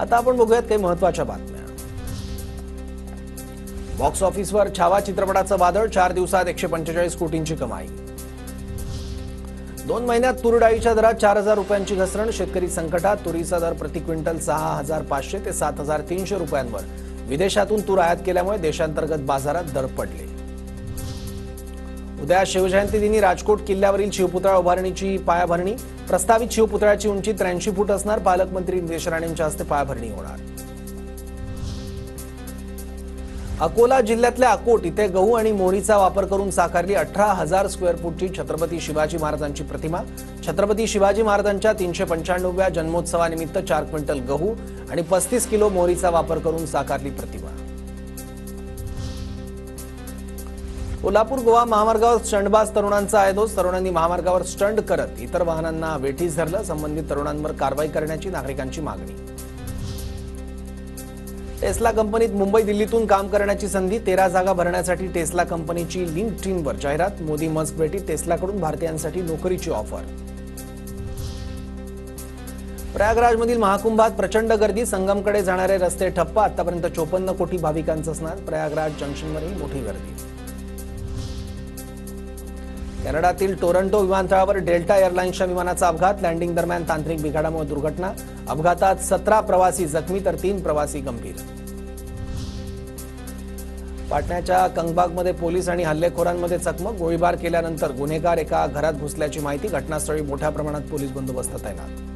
आता आपण बघूयात काही महत्त्वाच्या बातम्या। बॉक्स ऑफिसवर छावा चित्रपटाचं वादळ, 4 दिवसात 145 कोटींची कमाई। 2 महिन्यात तूर डाळीच्या दरात 4000 रुपयांची घसरण, शेतकरी संकटात। तुरीचा दर प्रति क्विंटल 6500 ते 7300 रुपयांवर। विदेशातून तूर आयात केल्यामुळे देशांतर्गत बाजारात दर पडले। उद्या शिवजयंती दिनी राजकोट किल्ल्यावरील शिवपुतळा उभारणीची पायाभरणी। प्रस्तावित शिवपुतळ्याची उंची 83 फूट असणार। पालकमंत्री नितेश राणेंच्या हस्ते पायाभरणी होणार। अकोला जिल्ह्यातल्या अकोट इथे गहू आणि मोहरीचा वापर करून साकारली 18,000 स्क्वेअर फूटची छत्रपती शिवाजी महाराजांची प्रतिमा। छत्रपती शिवाजी महाराजांच्या 395व्या जन्मोत्सवानिमित्त 4 क्विंटल गहू आणि 35 किलो मोहरीचा वापर करून साकारली प्रतिमा। कोल्हापूर गोवा महामार्गावर स्टंटबाज तरुणांचा आयदोस। तरुणांनी महामार्गावर स्टंट करत इतर वाहनांना वेठीस धरलं। संबंधित तरुणांवर कारवाई करण्याची नागरिकांची मागणी। टेस्ला कंपनीत मुंबई दिल्लीतून काम करण्याची संधी, 13 जागा भरण्यासाठी टेस्ला कंपनीची लिंक्डइनवर जाहिरात। मोदी मस्क भेटीत टेस्लाकडून भारतीयांसाठी नोकरीची ऑफर। प्रयागराजमधील महाकुंभात प्रचंड गर्दी, संगमकडे जाणारे रस्ते ठप्प। आतापर्यंत 54 कोटी भाविकांचं स्नान। प्रयागराज जंक्शनवरही मोठी गर्दी। कॅनडातील टोरंटो विमानतळावर डेल्टा एअरलाइन्सच्या विमानाचा अपघात, लँडिंग दरम्यान तांत्रिक बिघाडामुळे दुर्घटना। अपघातात 17 प्रवासी जखमी तर 3 प्रवासी गंभीर। पाटण्याच्या कंगबागमध्ये पोलीस आणि हल्लेखोरांमध्ये चकमक, गोळीबार केल्यानंतर गुन्हेगार एका घरात घुसल्याची माहिती। घटनास्थळी मोठ्या प्रमाणात पोलीस बंदोबस्त तैनात।